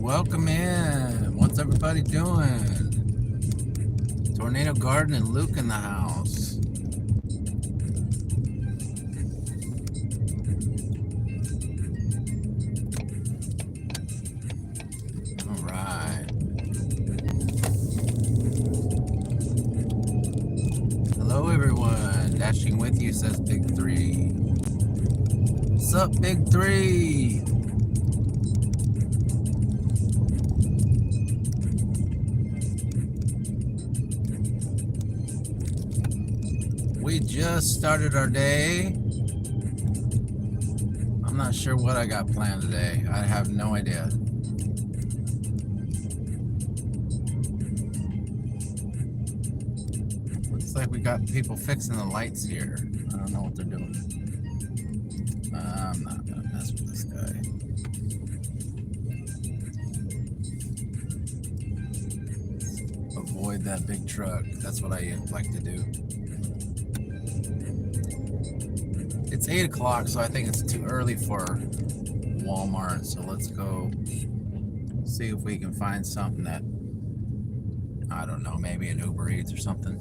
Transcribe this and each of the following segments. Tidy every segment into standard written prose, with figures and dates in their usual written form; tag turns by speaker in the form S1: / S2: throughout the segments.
S1: welcome in. What's everybody doing? Tornado Garden and Luke in the house. All right. Hello, everyone. Dashing with you, says Big 3. What's up, Big 3? We just started our day. I'm not sure what I got planned today. I have no idea. Looks like we got people fixing the lights here. I don't know what they're doing. I'm not gonna mess with this guy. Avoid that big truck. That's what I like to do. It's 8 o'clock, so I think it's too early for Walmart. So let's go see if we can find something that, I don't know, maybe an UberEats or something.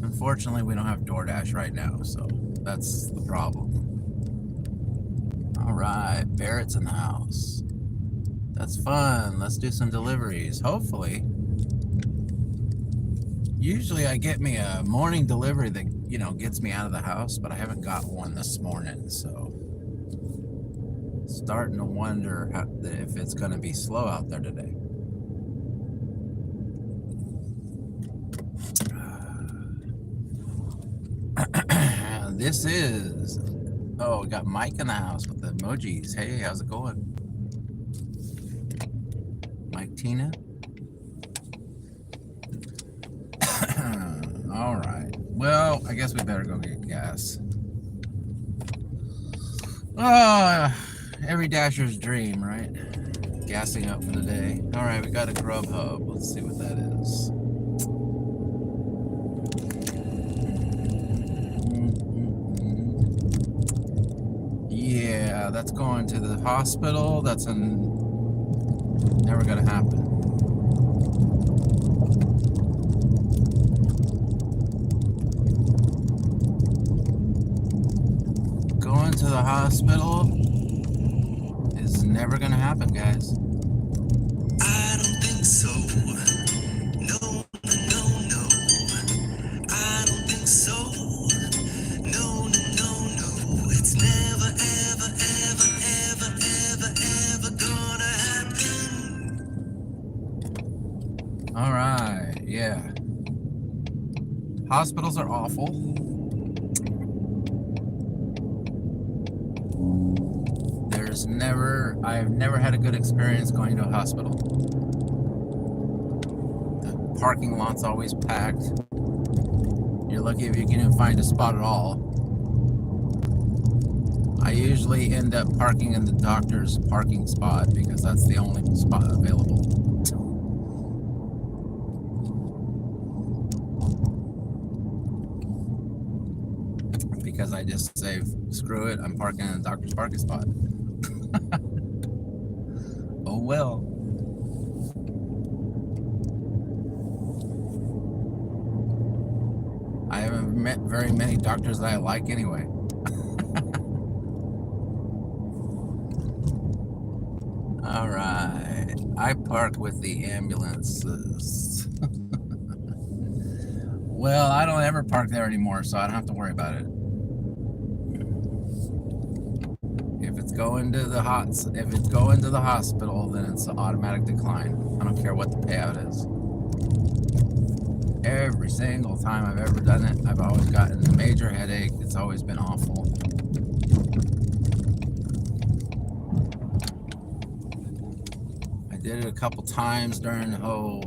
S1: Unfortunately, we don't have Doordash right now, so that's the problem. All right, Barrett's in the house. That's fun. Let's do some deliveries, hopefully. Usually I get me a morning delivery that, you know, gets me out of the house, but I haven't got one this morning, so starting to wonder if it's going to be slow out there today. This is, oh, we got Mike in the house with the emojis. Hey, how's it going? Mike Tina. All right. Well, I guess we better go get gas. Every dasher's dream, right? Gassing up for the day. All right, we got a GrubHub. Let's see what that is. Yeah, that's going to the hospital. That's never gonna happen. Going to the hospital is never gonna happen, guys.
S2: I don't think so. No, no, no. I don't think so. No, no, no, no. It's never, ever, ever, ever, ever, ever gonna happen.
S1: All right, yeah. Hospitals are awful. I've never had a good experience going to a hospital. The parking lot's always packed. You're lucky if you can even find a spot at all. I usually end up parking in the doctor's parking spot because that's the only spot available. Because I just say, screw it, I'm parking in the doctor's parking spot. Oh well. I haven't met very many doctors that I like anyway. All right. I park with the ambulances. Well, I don't ever park there anymore, so I don't have to worry about it. If it's going to the hospital, then it's an automatic decline. I don't care what the payout is. Every single time I've ever done it, I've always gotten a major headache. It's always been awful. I did it a couple times during the whole,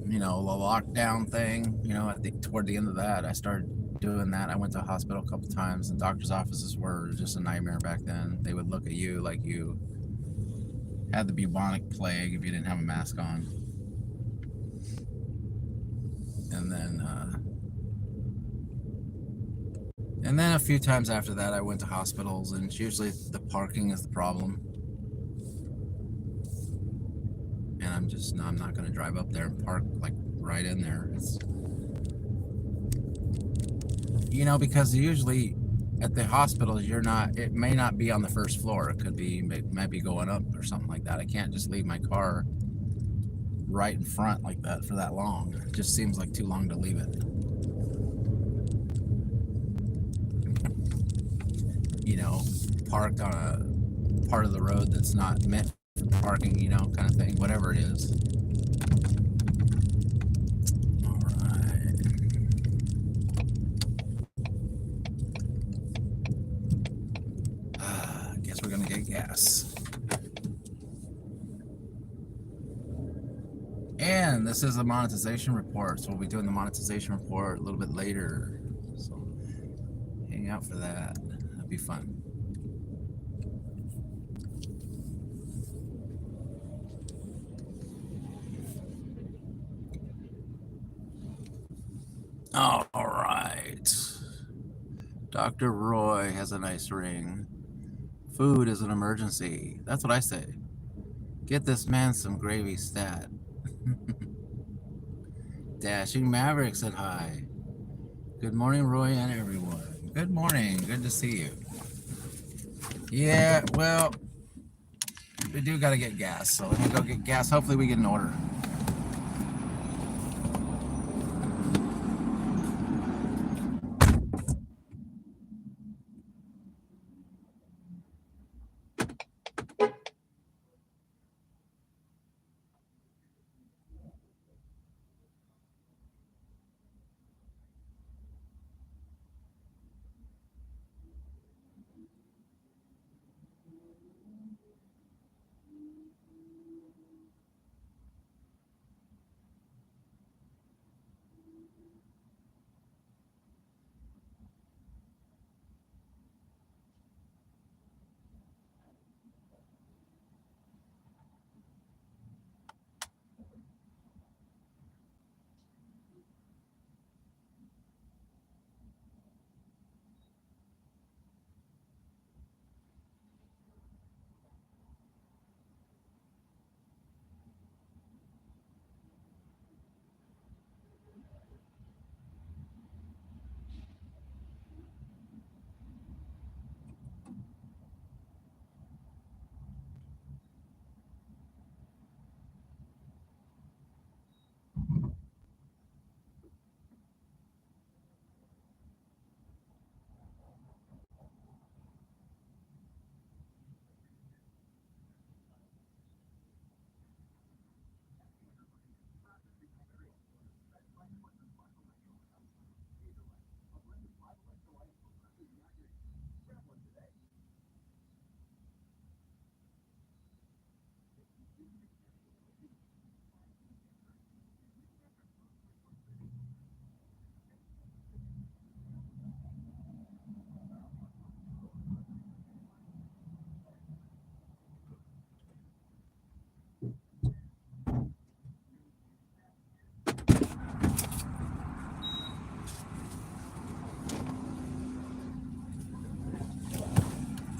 S1: you know, the lockdown thing. You know, toward the end of that, I started doing that. I went to a hospital a couple times, and doctors' offices were just a nightmare back then. They would look at you like you had the bubonic plague if you didn't have a mask on. And then And then a few times after that, I went to hospitals, and it's usually the parking is the problem. And I'm not going to drive up there and park like right in there. It's, you know, because usually at the hospitals, it may not be on the first floor. It could be, might be going up or something like that. I can't just leave my car right in front like that for that long. It just seems like too long to leave it. You know, parked on a part of the road that's not meant for parking, you know, kind of thing, whatever it is. All right. I guess we're gonna get gas. And this is a monetization report, so we'll be doing the monetization report a little bit later. So hang out for that. That'll be fun. All right. Dr. Roy has a nice ring. Food is an emergency. That's what I say. Get this man some gravy stat. Dashing Maverick said hi. Good morning, Roy and everyone. Good morning. Good to see you. Yeah, well, we do got to get gas. So let me go get gas. Hopefully we get an order.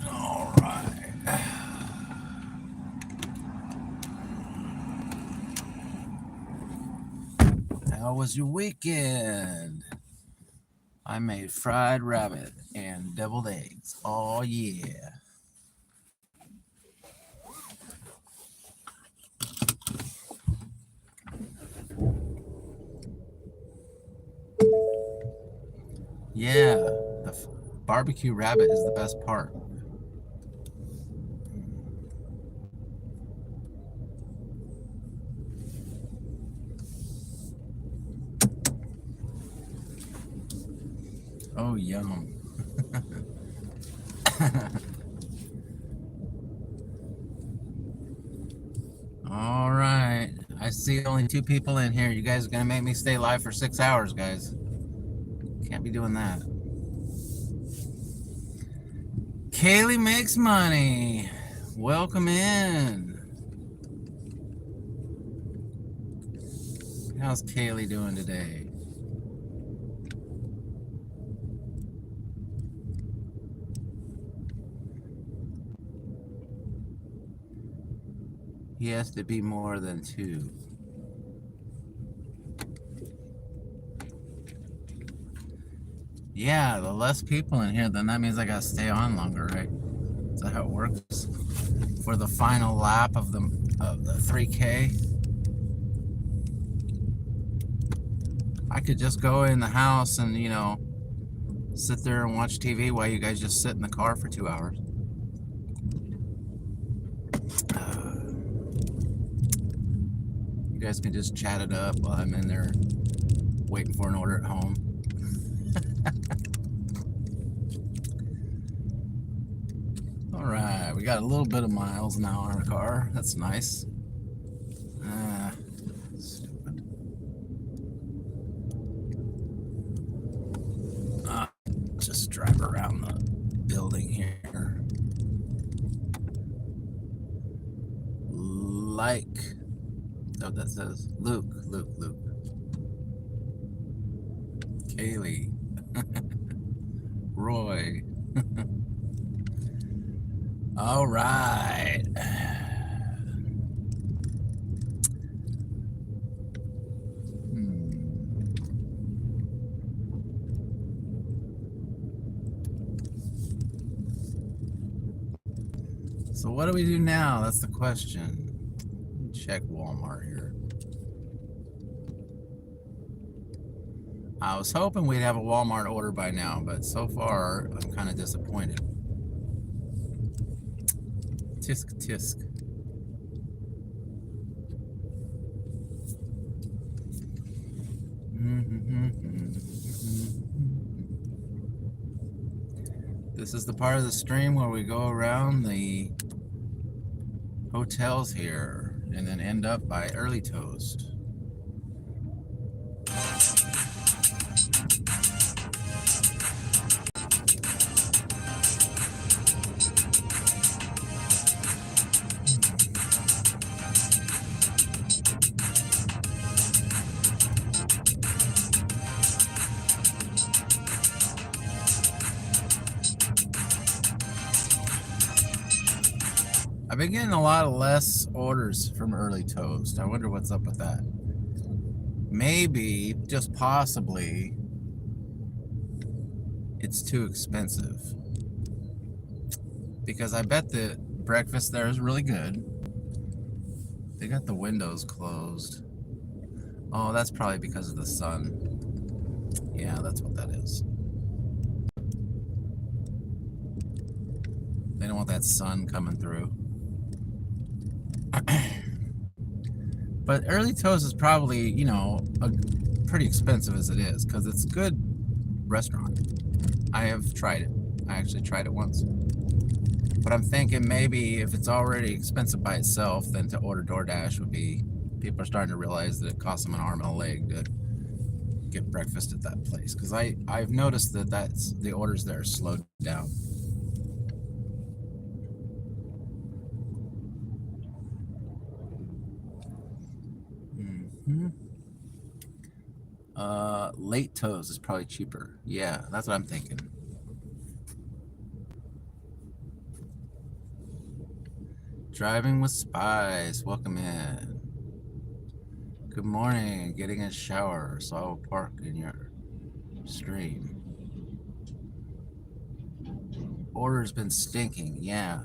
S1: All right. How was your weekend? I made fried rabbit and deviled eggs. Oh, yeah. Yeah, the barbecue rabbit is the best part. Oh, yum. All right. I see only 2 people in here. You guys are going to make me stay live for 6 hours, guys. Can't be doing that. Kaylee makes money. Welcome in. How's Kaylee doing today? He has to be more than 2. Yeah, the less people in here, then that means I gotta stay on longer, right? Is that how it works? For the final lap of the 3K, I could just go in the house and, you know, sit there and watch TV while you guys just sit in the car for 2 hours. You guys can just chat it up while I'm in there waiting for an order at home. All right, we got a little bit of miles now in our car. That's nice. Stupid. Just drive around the building here. Like, oh, that says Luke. Kaylee. Roy. All right. So what do we do now? That's the question. Check Walmart here. I was hoping we'd have a Walmart order by now, but so far I'm kind of disappointed. Tisk tisk. This is the part of the stream where we go around the hotels here and then end up by Early Toast. I've been getting a lot of less orders from Early Toast. I wonder what's up with that. Maybe, just possibly, it's too expensive. Because I bet the breakfast there is really good. They got the windows closed. Oh, that's probably because of the sun. Yeah, that's what that is. They don't want that sun coming through. But Early Toast is probably, you know, pretty expensive as it is, because it's a good restaurant. I have tried it. I actually tried it once. But I'm thinking maybe if it's already expensive by itself, then to order Doordash would be, people are starting to realize that it costs them an arm and a leg to get breakfast at that place. Because I've noticed that the orders there are slowed down. Late Toast is probably cheaper. Yeah, that's what I'm thinking. Driving with Spies, welcome in. Good morning, getting a shower, so I will park in your stream. Order's been stinking, yeah.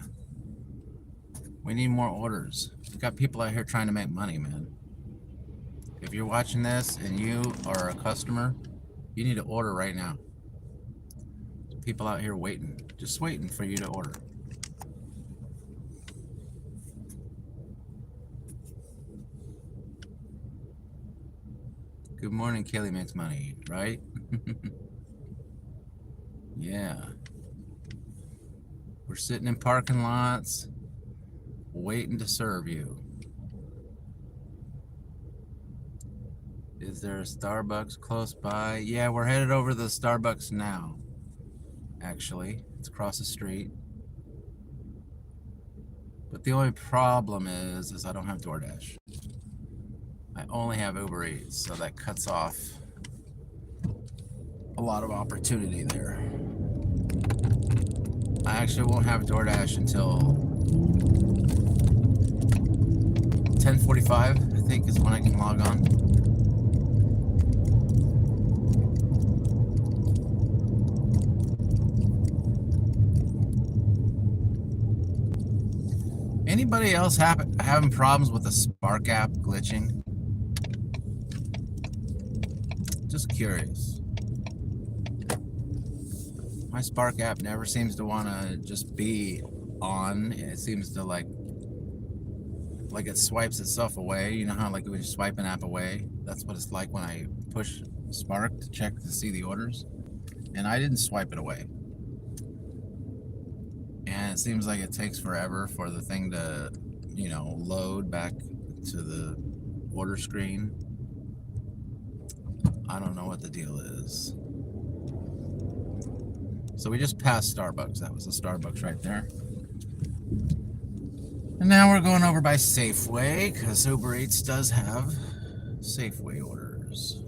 S1: We need more orders. We've got people out here trying to make money, man. If you're watching this and you are a customer, you need to order right now. People out here waiting, just waiting for you to order. Good morning, Kelly makes money, right? Yeah. We're sitting in parking lots, waiting to serve you. Is there a Starbucks close by? Yeah, we're headed over to the Starbucks now. Actually, it's across the street. But the only problem is I don't have Doordash. I only have UberEats, so that cuts off a lot of opportunity there. I actually won't have Doordash until 10:45, I think, is when I can log on. Anybody else having problems with the Spark app glitching? Just curious. My Spark app never seems to want to just be on. It seems to like it swipes itself away. You know how like when you swipe an app away? That's what it's like when I push Spark to check to see the orders. And I didn't swipe it away. And it seems like it takes forever for the thing to, you know, load back to the order screen. I don't know what the deal is. So we just passed Starbucks. That was the Starbucks right there. And now we're going over by Safeway, because UberEats does have Safeway orders.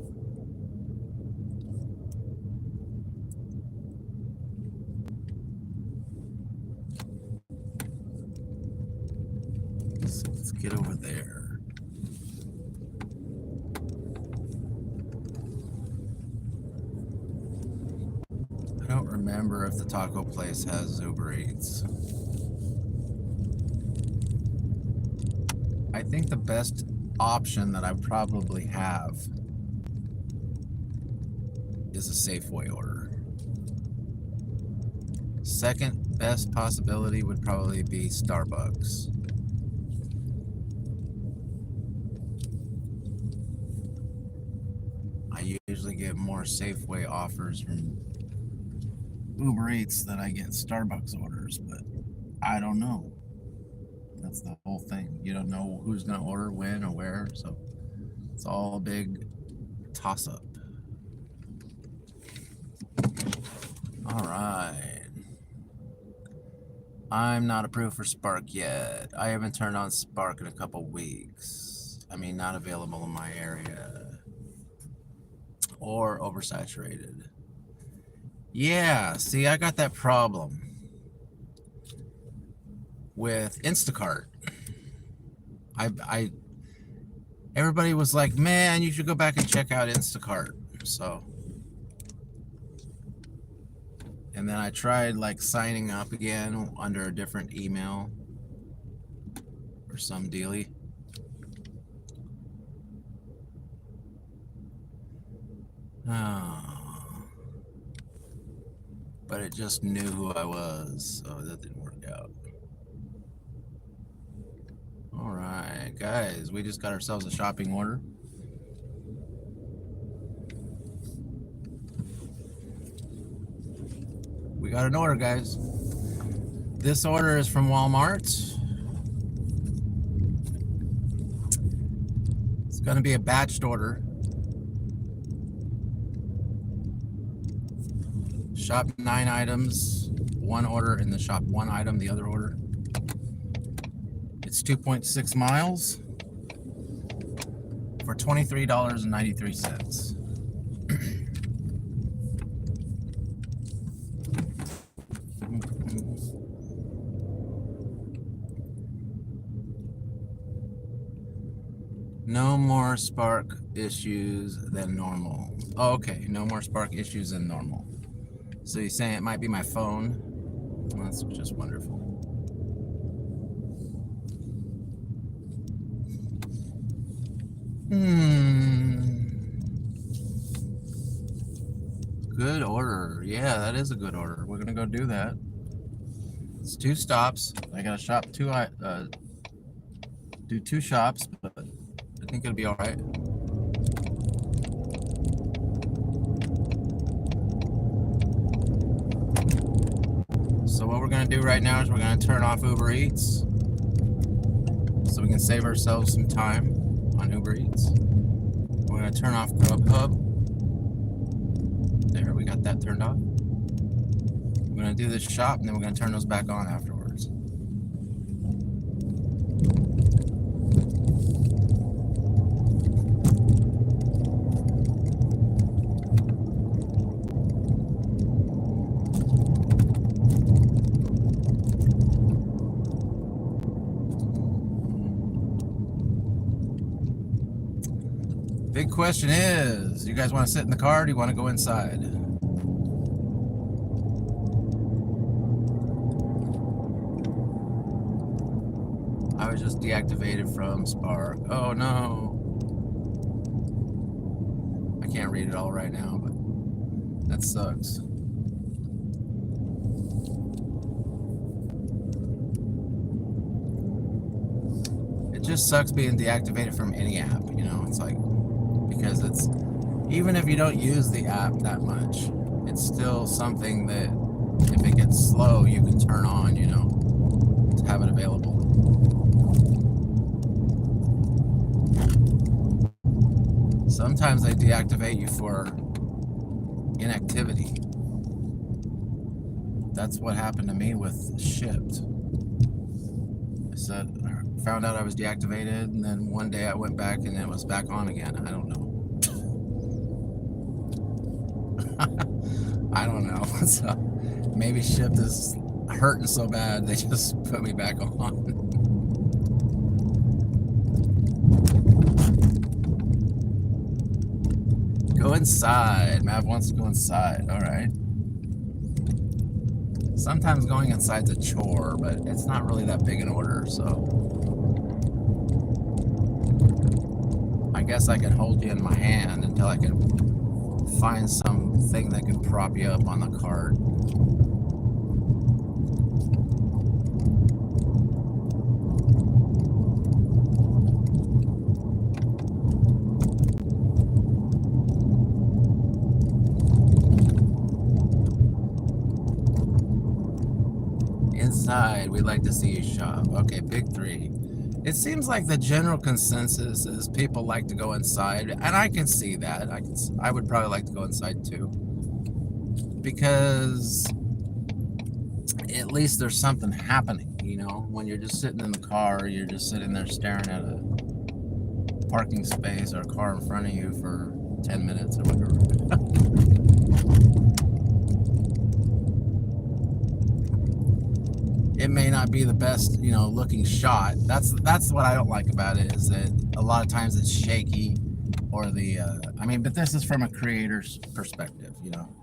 S1: So let's get over there. I don't remember if the taco place has UberEats. I think the best option that I probably have is a Safeway order. Second best possibility would probably be Starbucks. I usually get more Safeway offers from UberEats than I get Starbucks orders, but I don't know. That's the whole thing. You don't know who's going to order when or where, so it's all a big toss-up. All right. I'm not approved for Spark yet. I haven't turned on Spark in a couple weeks. I mean, not available in my area. Or oversaturated. Yeah, see, I got that problem with Instacart. Everybody was like, man, you should go back and check out Instacart. So, and then I tried like signing up again under a different email or some dealie. But it just knew who I was, so that didn't work out. All right, guys, we just got ourselves a shopping order. We got an order, guys. This order is from Walmart. It's going to be a batched order. Shop 9 items, one order in the shop 1 item, the other order. It's 2.6 miles for $23.93. No more Spark issues than normal. Oh, okay, no more Spark issues than normal. So you're saying it might be my phone? Well, that's just wonderful. Good order. Yeah, that is a good order. We're gonna go do that. It's 2 stops. I gotta shop do 2 shops, but I think it'll be all right. So what we're gonna do right now is we're gonna turn off UberEats so we can save ourselves some time on UberEats. We're gonna turn off GrubHub. There, we got that turned off. We're gonna do this shop and then we're gonna turn those back on afterwards. Big question is, you guys want to sit in the car or do you want to go inside? I was just deactivated from Spark. Oh no. I can't read it all right now, but that sucks. It just sucks being deactivated from any app, you know, it's like, because it's, even if you don't use the app that much, it's still something that if it gets slow, you can turn on, you know, to have it available. Sometimes they deactivate you for inactivity. That's what happened to me with Shipped. I found out I was deactivated, and then one day I went back and it was back on again. I don't know. I don't know. So maybe Shipped is hurting so bad they just put me back on. Go inside. Mav wants to go inside. All right. Sometimes going inside's a chore, but it's not really that big an order, so I guess I can hold you in my hand until I can find something that can prop you up on the cart. Inside, we'd like to see you shop. Okay, big three. It seems like the general consensus is people like to go inside, and I can see that. I would probably like to go inside too, because at least there's something happening, you know. When you're just sitting in the car, you're just sitting there staring at a parking space or a car in front of you for 10 minutes or whatever. It may not be the best, you know, looking shot. That's what I don't like about it, is that a lot of times it's shaky, or the I mean, but this is from a creator's perspective, you know.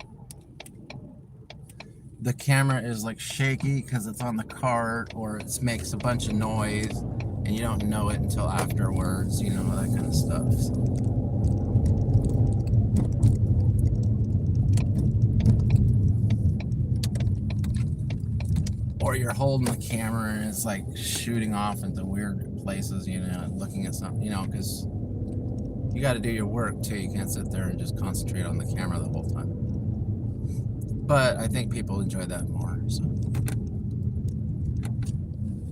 S1: The camera is like shaky because it's on the cart, or it makes a bunch of noise and you don't know it until afterwards, you know, that kind of stuff. So. Or you're holding the camera and it's like shooting off into weird places, you know, looking at something, you know, because you got to do your work too. You can't sit there and just concentrate on the camera the whole time. But I think people enjoy that more. So,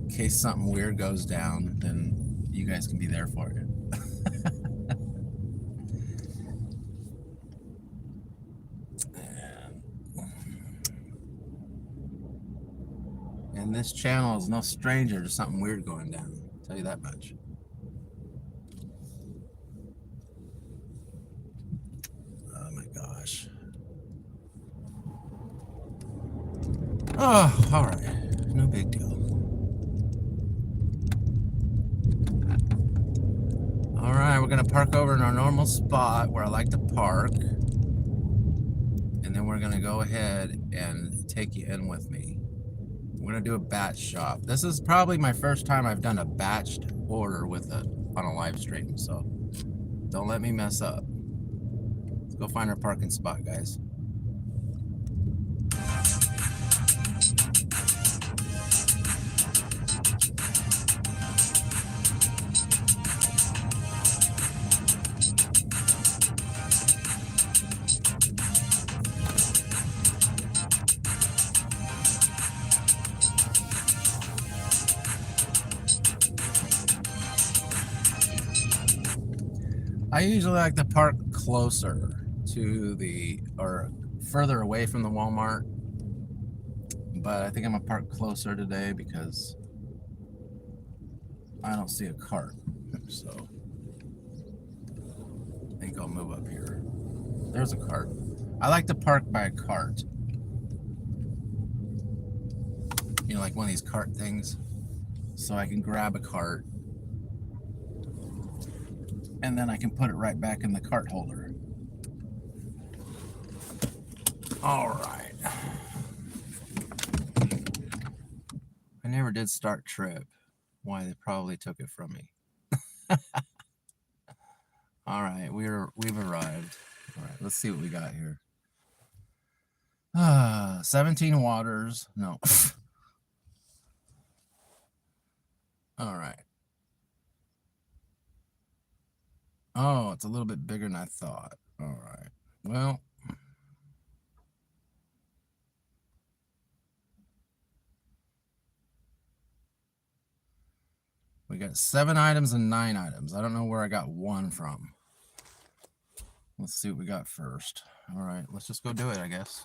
S1: in case something weird goes down, then you guys can be there for it. And this channel is no stranger to something weird going down. I'll tell you that much. Oh my gosh. Oh, all right. No big deal. All right, we're gonna park over in our normal spot where I like to park. And then we're gonna go ahead and take you in with me. We're gonna do a batch shop. This is probably my first time I've done a batched order with on a live stream, so don't let me mess up. Let's go find our parking spot, guys. I usually like to park closer to the, or further away from the Walmart, but I think I'm gonna park closer today because I don't see a cart, so I think I'll move up here. There's a cart. I like to park by a cart. You know, like one of these cart things, so I can grab a cart and then I can put it right back in the cart holder. All right. I never did start trip. Why, they probably took it from me. All right, we've arrived. All right, let's see what we got here. 17 waters. No. All right. Oh, it's a little bit bigger than I thought. All right. Well, we got 7 items and 9 items. I don't know where I got 1 from. Let's see what we got first. All right, let's just go do it, I guess.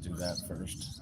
S1: Do that first.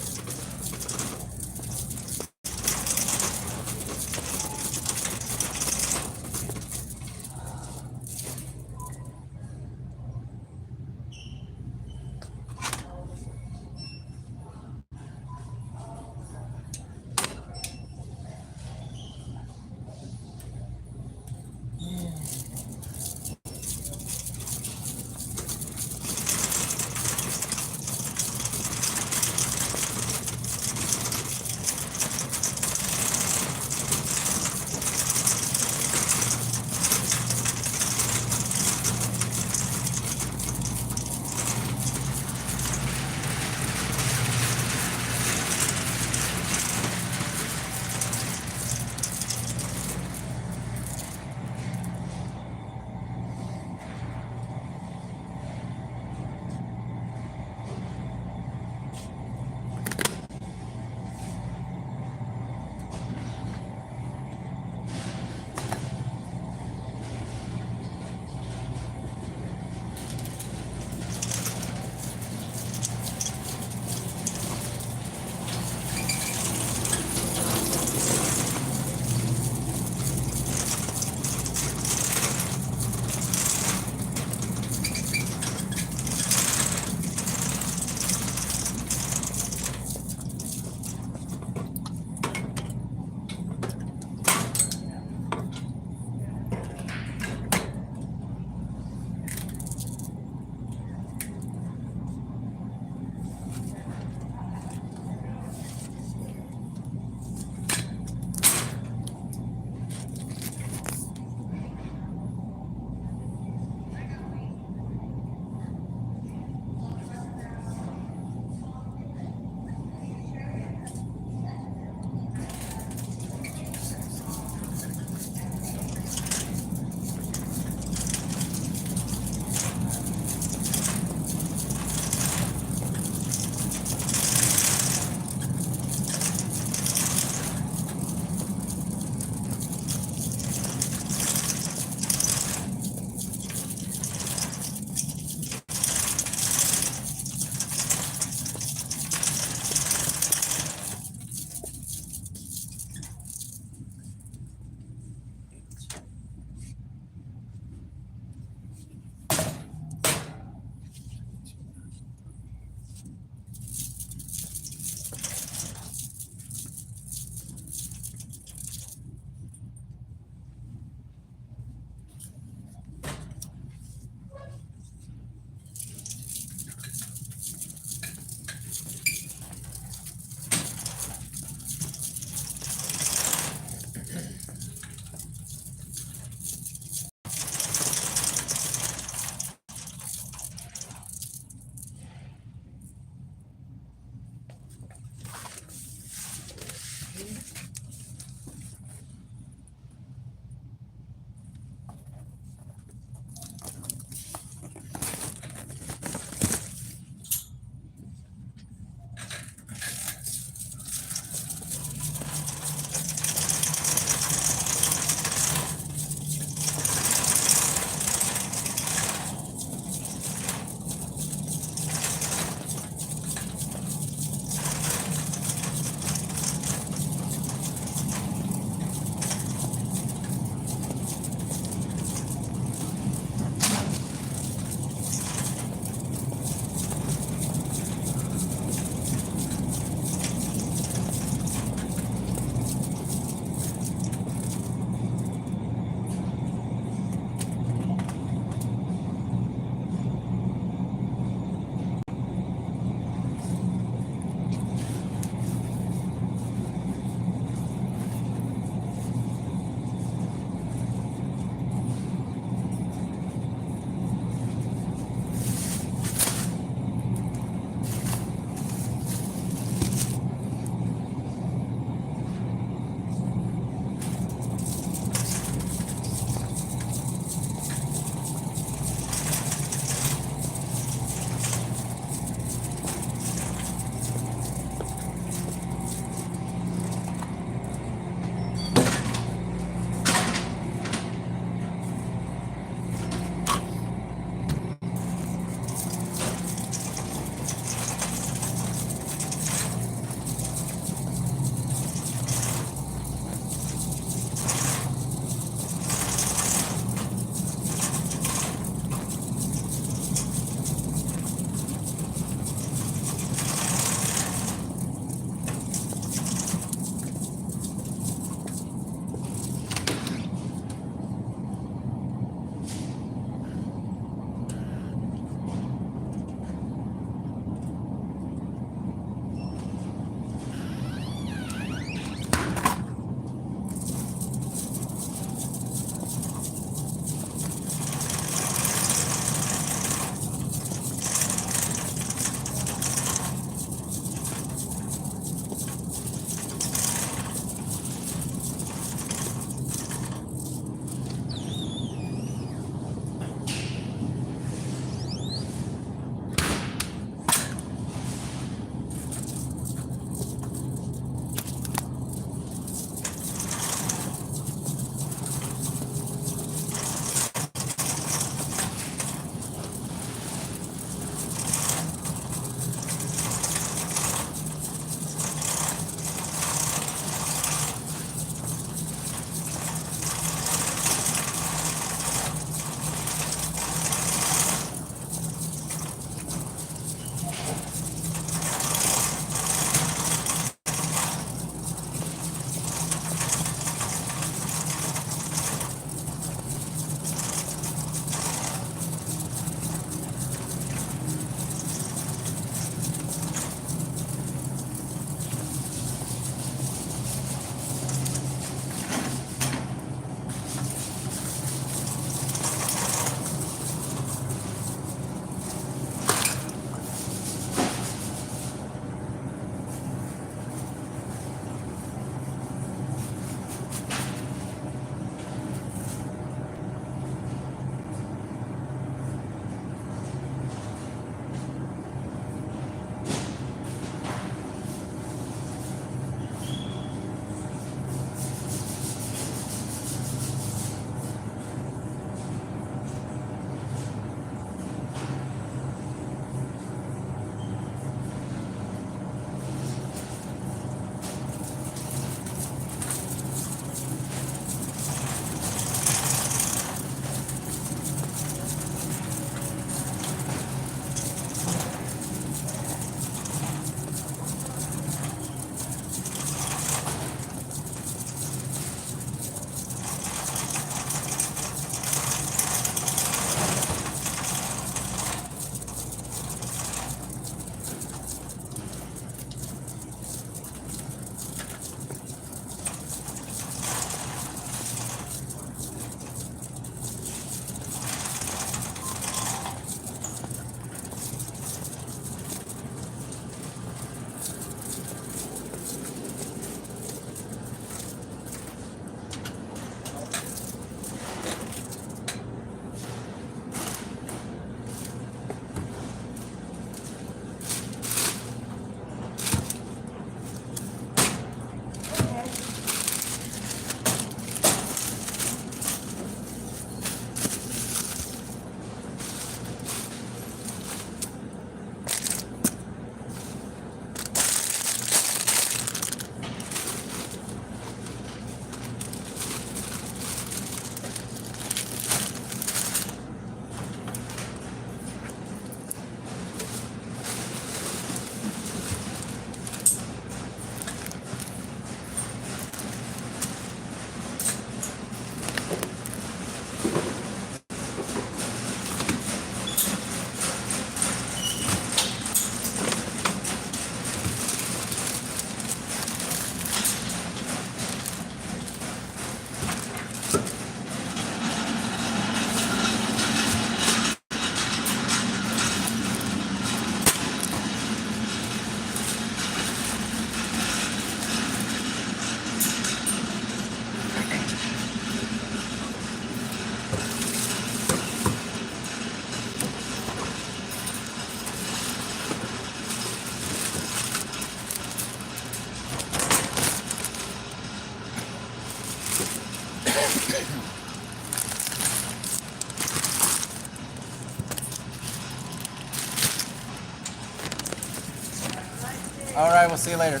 S1: All right, we'll see you later.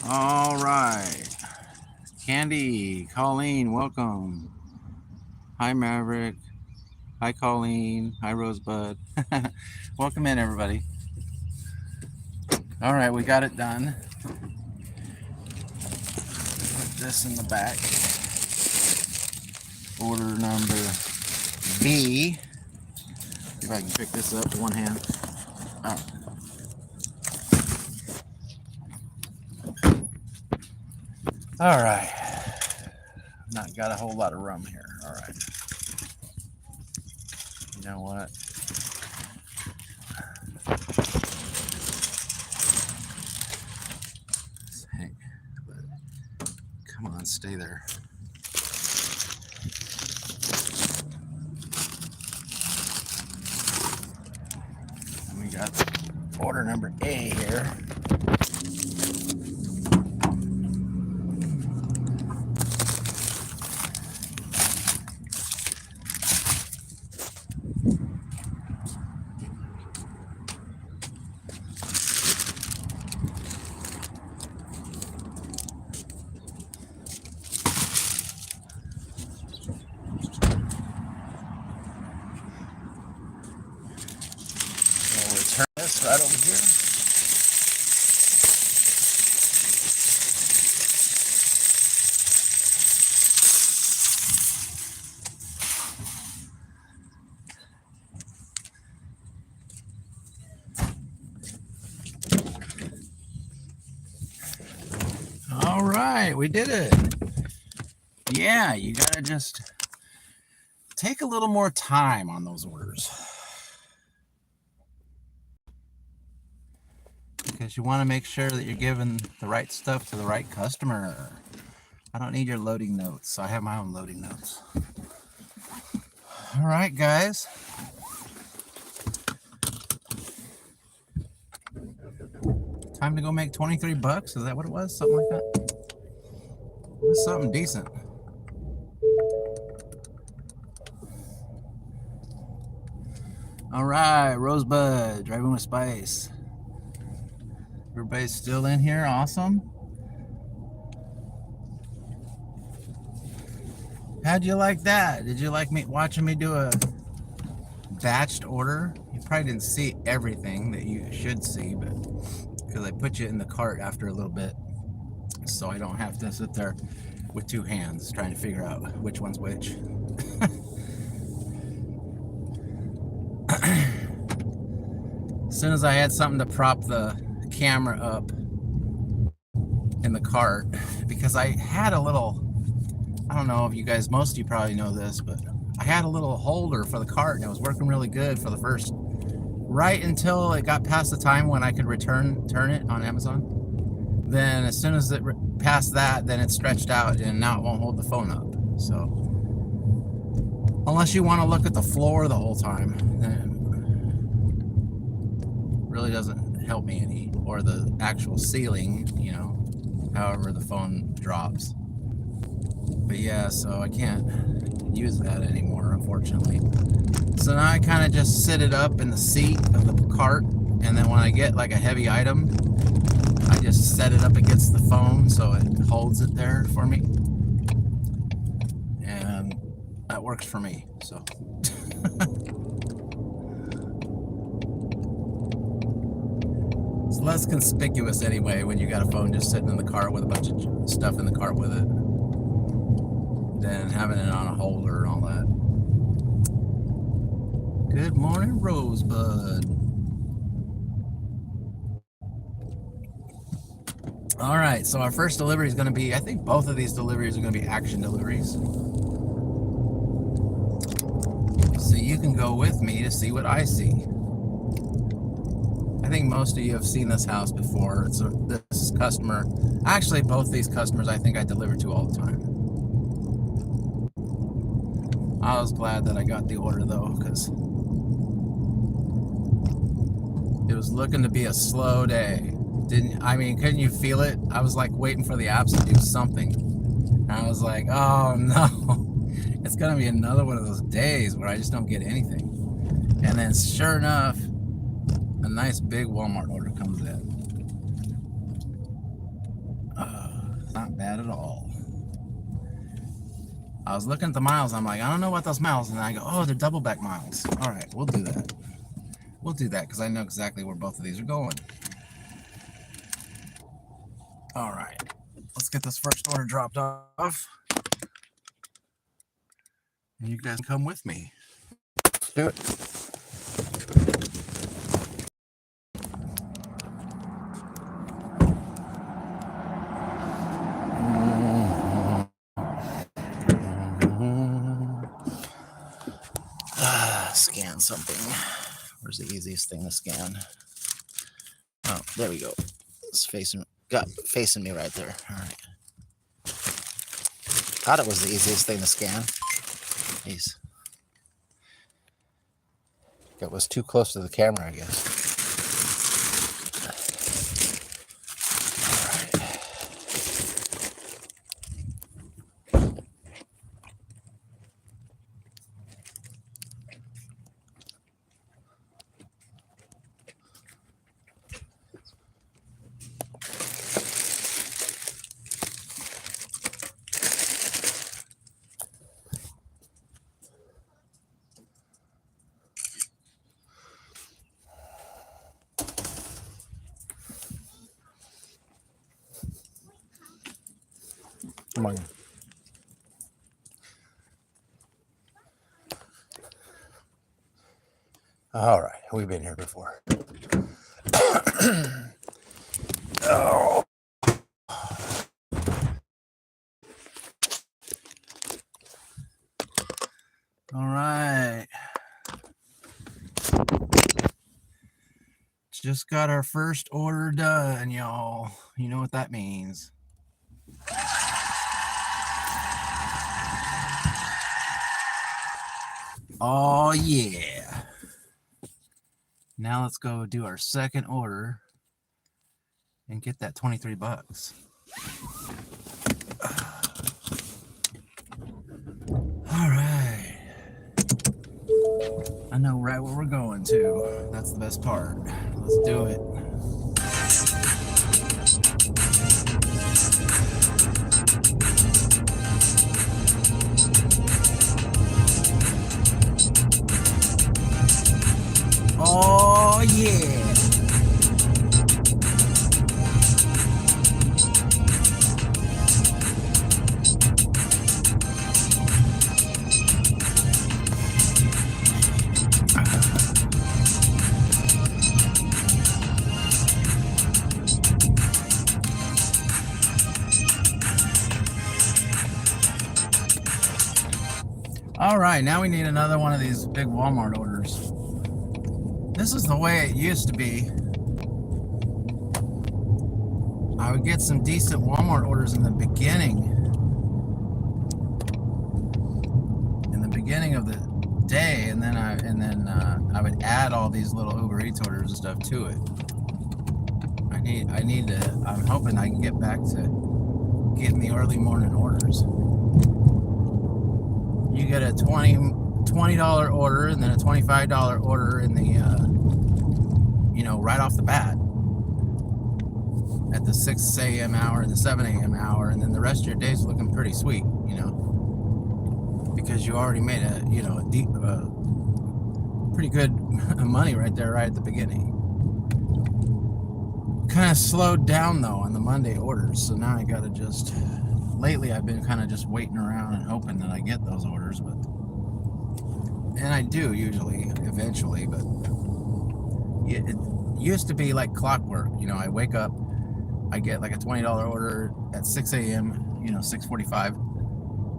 S1: All right. Candy, Colleen, welcome. Hi, Maverick. Hi, Colleen. Hi, Rosebud. Welcome in, everybody. All right, we got it done. Put this in the back. Order number B. See if I can pick this up with one hand. All right. All right, not got a whole lot of room here. All right, you know what? Hey, come on, stay there. And we got order number A here. Right over here. All right, we did it. Yeah, you gotta just take a little more time on those orders. Because you want to make sure that you're giving the right stuff to the right customer. I don't need your loading notes. I have my own loading notes. All right, guys. Time to go make 23 bucks. Is that what it was? Something like that? It was something decent. All right, Rosebud, driving with spice. Everybody's still in here. Awesome. How'd you like that? Did you like me watching me do a batched order? You probably didn't see everything that you should see, but because I put you in the cart after a little bit, so I don't have to sit there with two hands trying to figure out which one's which. As soon as I had something to prop the camera up in the cart, because I had a little, I don't know if you guys, most of you probably know this, but I had a little holder for the cart and it was working really good for the first, right until it got past the time when I could turn it on Amazon. Then as soon as it passed that, then it stretched out and now it won't hold the phone up. So unless you want to look at the floor the whole time, then it really doesn't help me any, or the actual ceiling, you know, however the phone drops. But yeah, so I can't use that anymore, unfortunately. So now I kind of just sit it up in the seat of the cart, and then when I get like a heavy item, I just set it up against the phone so it holds it there for me, and that works for me. So it's less conspicuous anyway when you got a phone just sitting in the cart with a bunch of stuff in the cart with it, than having it on a holder and all that. Good morning, Rosebud. All right, so our first delivery is going to be, I think both of these deliveries are going to be action deliveries. So you can go with me to see what I see. I think most of you have seen this house before. It's this customer, actually both these customers I think I deliver to all the time. I was glad that I got the order though, because it was looking to be a slow day. Couldn't you feel it? I was like waiting for the apps to do something. And I was like, oh no, it's gonna be another one of those days where I just don't get anything. And then sure enough, a nice big Walmart order comes in. Not bad at all. I was looking at the miles, I'm like, I don't know what those miles, and I go, oh, they're double back miles. All right, we'll do that. We'll do that because I know exactly where both of these are going. All right, let's get this first order dropped off. And you guys can come with me. Let's do it. Scan something. Where's the easiest thing to scan? Oh, there we go. It's facing me right there. All right. Thought it was the easiest thing to scan. Jeez. It was too close to the camera, I guess. Come on. All right, we've been here before. Oh. All right. Just got our first order done, y'all. You know what that means. Oh yeah. Now let's go do our second order and get that 23 bucks. All right. I know right where we're going to. That's the best part. Let's do it. Oh yeah. All right, now we need another one of these big Walmart orders. This is the way it used to be. I would get some decent Walmart orders in the beginning of the day, and then I would add all these little UberEats orders and stuff to it. I'm hoping I can get back to getting the early morning orders. You get a $20 order and then a $25 order in the right off the bat at the 6 a.m. hour and the 7 a.m. hour, and then the rest of your day's looking pretty sweet, because you already made a pretty good money right there right at the beginning. Kind of slowed down though on the Monday orders, so now I gotta lately I've been kind of just waiting around and hoping that I get those orders, but and I do usually, eventually, but it used to be like clockwork. You know, I wake up, I get like a $20 order at 6 a.m., you know, 6:45,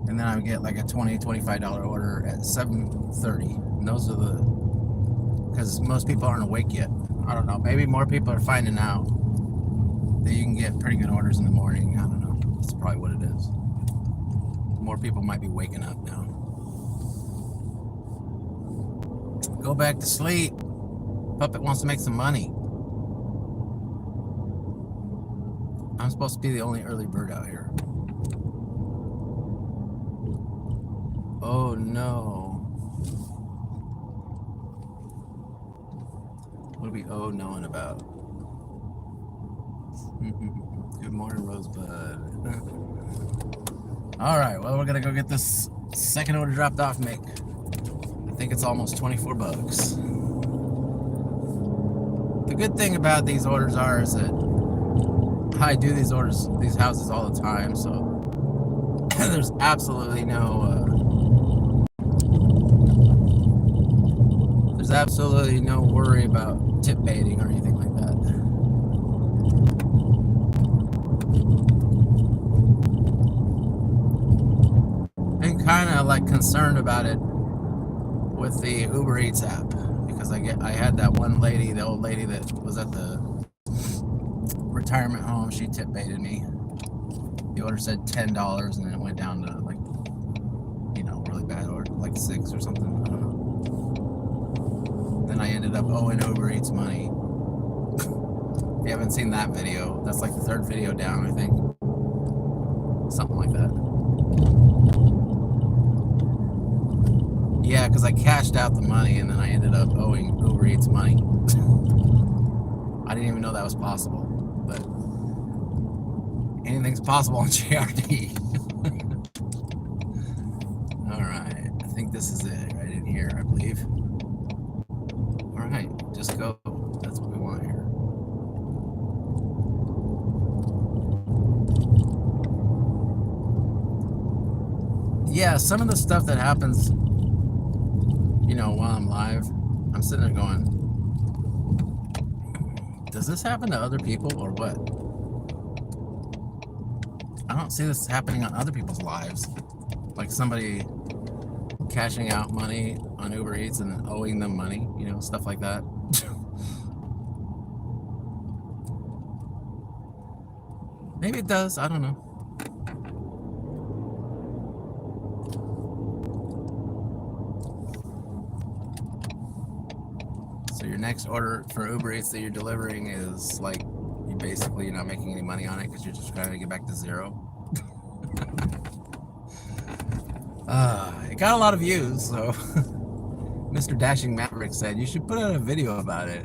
S1: and then I would get like a $25 order at 7:30. And those are the, because most people aren't awake yet. I don't know, maybe more people are finding out that you can get pretty good orders in the morning. I don't know, that's probably what it is. More people might be waking up now. Go back to sleep. Puppet wants to make some money. I'm supposed to be the only early bird out here. Oh no. What are we knowing about? Good morning, Rosebud. Alright, well, we're gonna go get this second order dropped off, Mick. I think it's almost 24 bucks. The good thing about these orders is that I do these orders, these houses all the time, so there's absolutely no worry about tip baiting or anything like that. I'm kind of like concerned about it with the UberEats app, because I had that one lady, the old lady that was at the retirement home. She tip baited me. The order said $10 and then it went down to like, you know, really bad order, like 6 or something. I don't know. Then I ended up owing UberEats money. If you haven't seen that video, that's like the 3rd video down, I think. Something like that. Yeah, because I cashed out the money and then I ended up owing UberEats money. I didn't even know that was possible, but anything's possible on JRD. Alright, I think this is it right in here, I believe. Alright, just go. That's what we want here. Yeah, some of the stuff that happens, you know, while I'm live, I'm sitting there going, does this happen to other people or what? I don't see this happening on other people's lives. Like somebody cashing out money on UberEats and then owing them money, you know, stuff like that. Maybe it does, I don't know. So your next order for UberEats that you're delivering is like, you're not making any money on it because you're just trying to get back to 0. It got a lot of views, so Mr. Dashing Maverick said you should put out a video about it.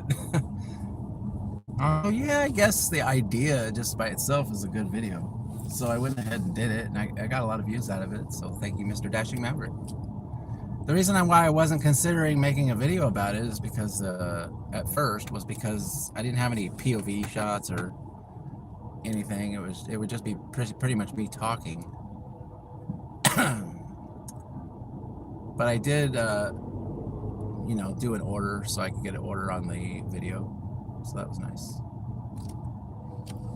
S1: Oh yeah, I guess the idea just by itself is a good video. So I went ahead and did it, and I got a lot of views out of it, so thank you, Mr. Dashing Maverick. The reason why I wasn't considering making a video about it is because, at first, was because I didn't have any POV shots or anything. It would just be pretty much me talking. But I did, you know, do an order so I could get an order on the video. So that was nice.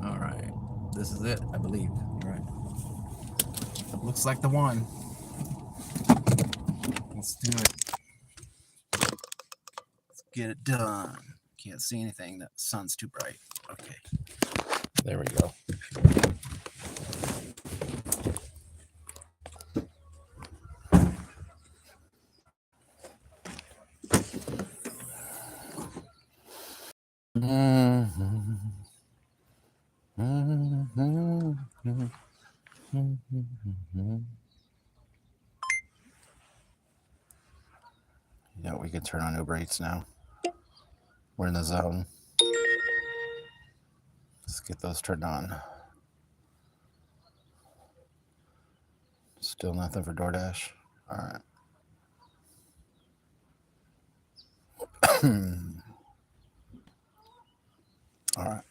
S1: All right, this is it, I believe. You're right. It looks like the one. Let's do it. Let's get it done. Can't see anything. That sun's too bright. Okay. There we go. You know, we can turn on UberEats now. We're in the zone. Let's get those turned on. Still nothing for Doordash. All right. All right.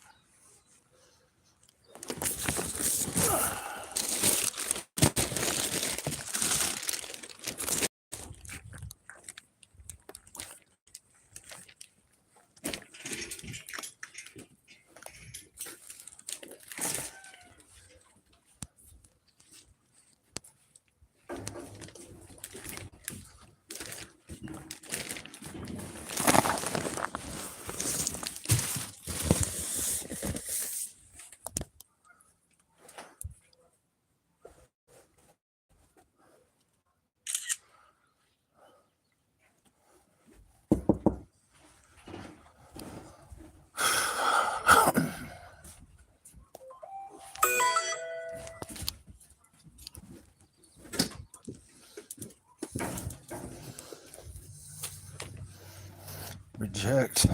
S1: Reject.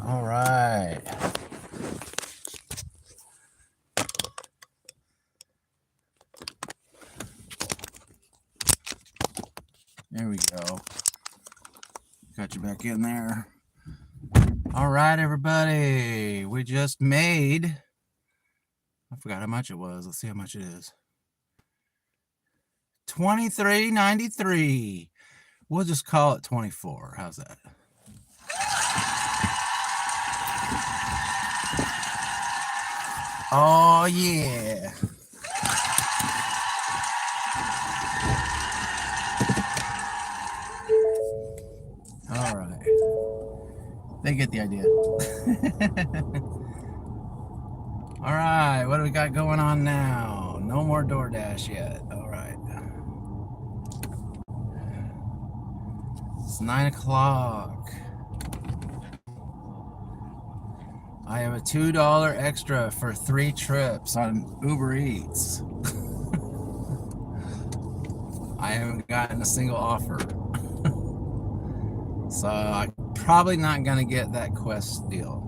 S1: All right. There we go. Got you back in there. All right, everybody. We just made, I forgot how much it was. Let's see how much it is. $23.93. We'll just call it 24. How's that? Oh, yeah. All right. They get the idea. All right. What do we got going on now? No more Doordash yet. All right. It's 9 o'clock. I have a $2 extra for 3 trips on UberEats. I haven't gotten a single offer. So I'm probably not going to get that Quest deal.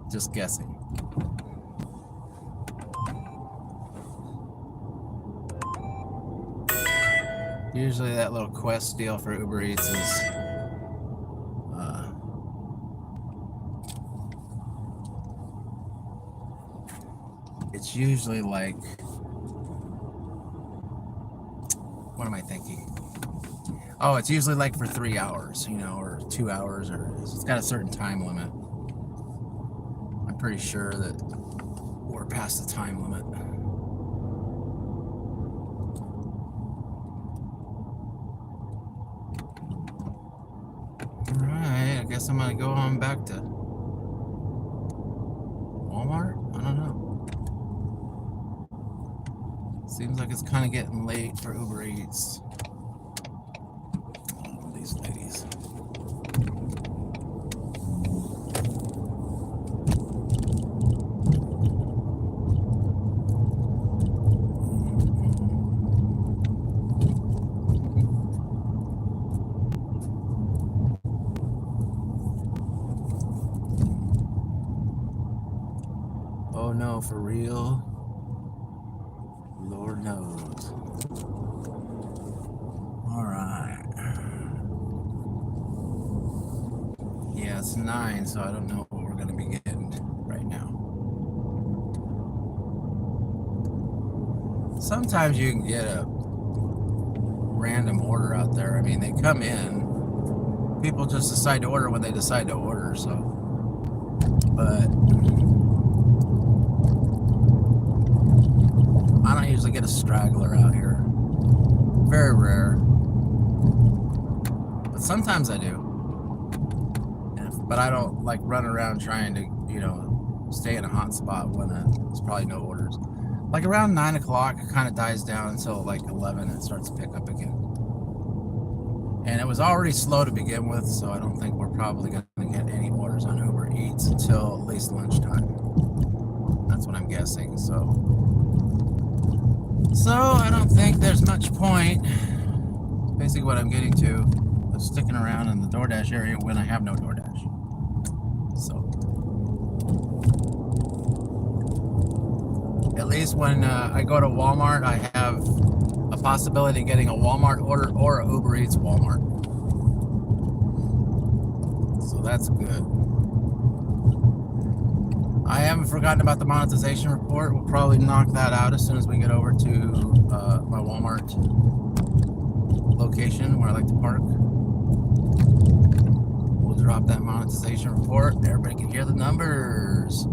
S1: Just guessing. Usually that little Quest deal for UberEats is it's usually like, what am I thinking? Oh, it's usually like for 3 hours, you know, or 2 hours, or it's got a certain time limit. I'm pretty sure that we're past the time limit. All right, I guess I'm gonna go on back to Walmart. I don't know. Seems like it's kind of getting late for UberEats. Oh, these ladies. Oh no, for real? Lord knows. All right. Yeah, it's 9, so I don't know what we're gonna be getting right now. Sometimes you can get a random order out there. I mean, they come in. People just decide to order when they decide to order, so. But I don't usually get a straggler out here. Very rare. But sometimes I do. But I don't like run around trying to, you know, stay in a hot spot when there's probably no orders. Like around 9 o'clock, it kind of dies down until like 11 and it starts to pick up again. And it was already slow to begin with, so I don't think we're probably going to get any orders on UberEats until at least lunchtime. That's what I'm guessing, so I don't think there's much point, basically what I'm getting to, of sticking around in the Doordash area when I have no Doordash. So, at least when I go to Walmart, I have a possibility of getting a Walmart order or a UberEats Walmart. So that's good. I haven't forgotten about the monetization report. We'll probably knock that out as soon as we get over to my Walmart location where I like to park. We'll drop that monetization report. Everybody can hear the numbers.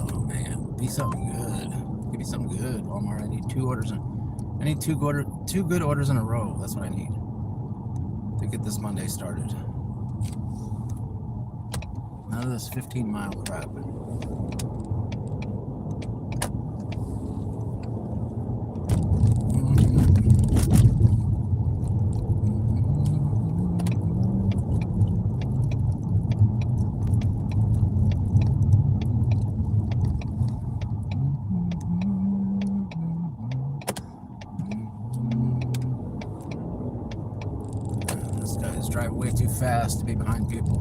S1: Oh man, be something good. Give me something good, Walmart. I need 2 orders. I need two good orders in a row. That's what I need to get this Monday started. None of this 15-mile crap. This guy's driving way too fast to be behind people.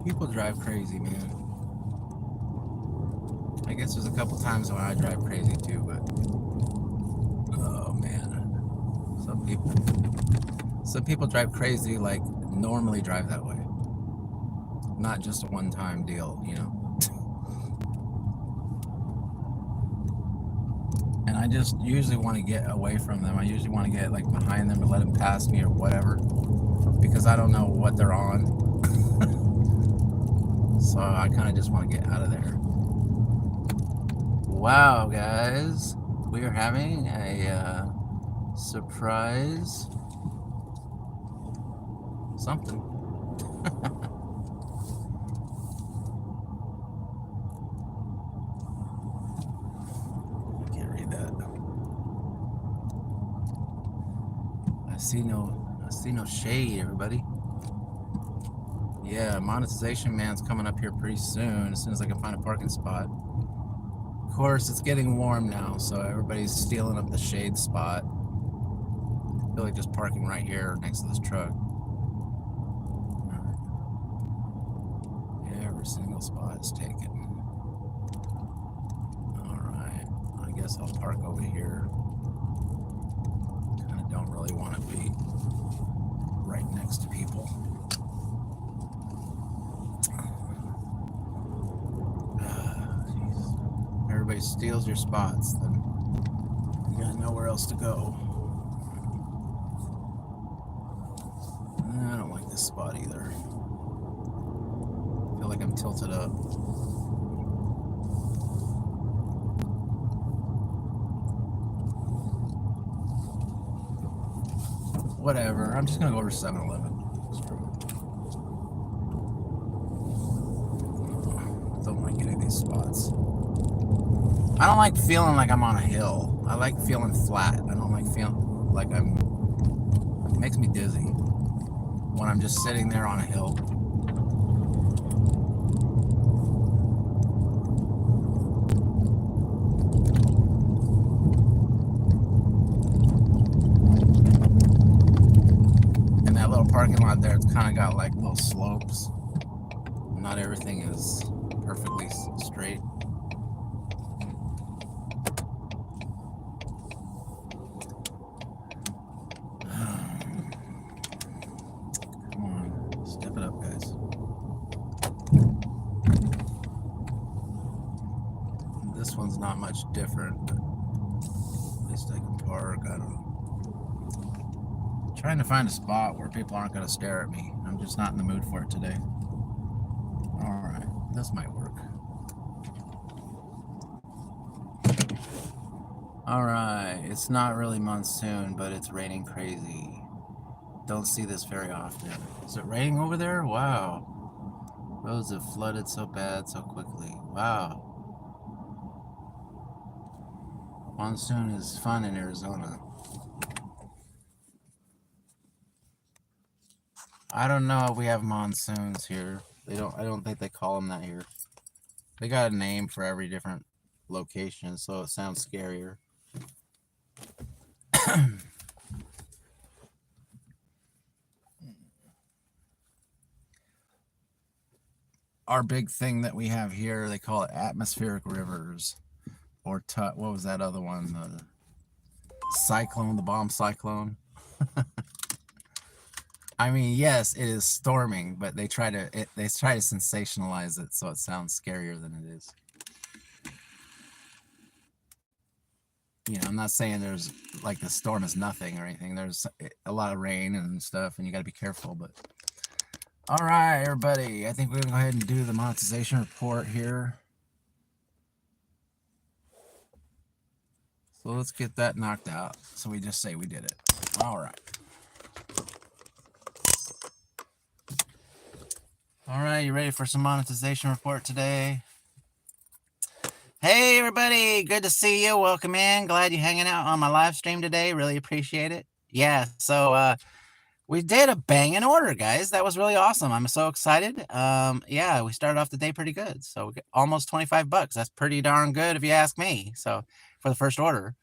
S1: People drive crazy, man. I guess there's a couple times when I drive crazy too, but oh man, some people drive crazy like normally drive that way, not just a one-time deal, you know. And I just usually want to get away from them. I usually want to get like behind them or let them pass me or whatever, because I don't know what they're on. So I kind of just want to get out of there. Wow, guys, we are having a surprise something. Can't read that. I see no shade, everybody. Yeah, monetization man's coming up here pretty soon as I can find a parking spot. Of course, it's getting warm now, so everybody's stealing up the shade spot. I feel like just parking right here next to this truck. Every single spot is taken. Alright, I guess I'll park over here. Kind of don't really want to be right next to people. Everybody steals your spots, then you got nowhere else to go. I don't like this spot either. I feel like I'm tilted up. Whatever, I'm just gonna go over to 7-Eleven. Don't like any of these spots. I don't like feeling like I'm on a hill. I like feeling flat. I don't like feeling like it makes me dizzy when I'm just sitting there on a hill. And that little parking lot there, it's kind of got like little slopes. Not everything is perfectly straight. This one's not much different, but at least I can park. I don't know. I'm trying to find a spot where people aren't going to stare at me. I'm just not in the mood for it today. Alright, this might work. Alright, it's not really monsoon, but it's raining crazy. Don't see this very often. Is it raining over there? Wow. Roads have flooded so bad so quickly. Wow. Monsoon is fun in Arizona. I don't know if we have monsoons here. I don't think they call them that here. They got a name for every different location, so it sounds scarier. Our big thing that we have here, they call it atmospheric rivers. Or what was that other one? The cyclone, the bomb cyclone. I mean, yes, it is storming, but they try to sensationalize it so it sounds scarier than it is. You know, I'm not saying there's like the storm is nothing or anything. There's a lot of rain and stuff, and you got to be careful. But all right, everybody, I think we're gonna go ahead and do the monetization report here. So let's get that knocked out. So we just say we did it. All right. All right, you ready for some monetization report today? Hey, everybody. Good to see you. Welcome in. Glad you're hanging out on my live stream today. Really appreciate it. Yeah, so we did a banging order, guys. That was really awesome. I'm so excited. Yeah, we started off the day pretty good. So we got almost $25. That's pretty darn good if you ask me. So for the first order.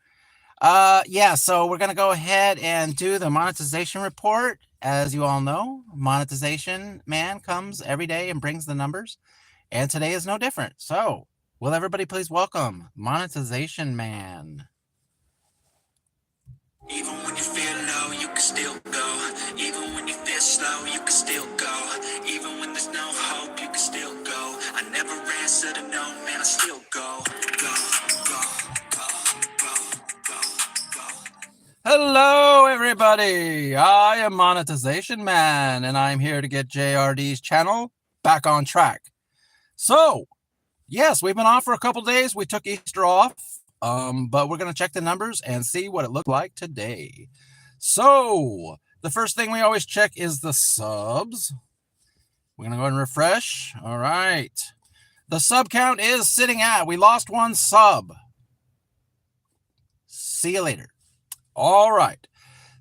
S1: Yeah, so we're going to go ahead and do the monetization report. As you all know, monetization man comes every day and brings the numbers, and today is no different. So, will everybody please welcome Monetization Man?
S2: Even when you feel low, you can still go. Even when you feel slow, you can still go. Even when there's no hope, you can still go. I never answer to no, man, I still go. Go, go, go, go, go, go.
S1: Hello, everybody. I am Monetization Man, and I'm here to get JRD's channel back on track. So, yes, we've been off for a couple days. We took Easter off, but we're going to check the numbers and see what it looked like today. So, the first thing we always check is the subs. We're going to go ahead and refresh. All right. The sub count is sitting at, we lost one sub. See you later. All right.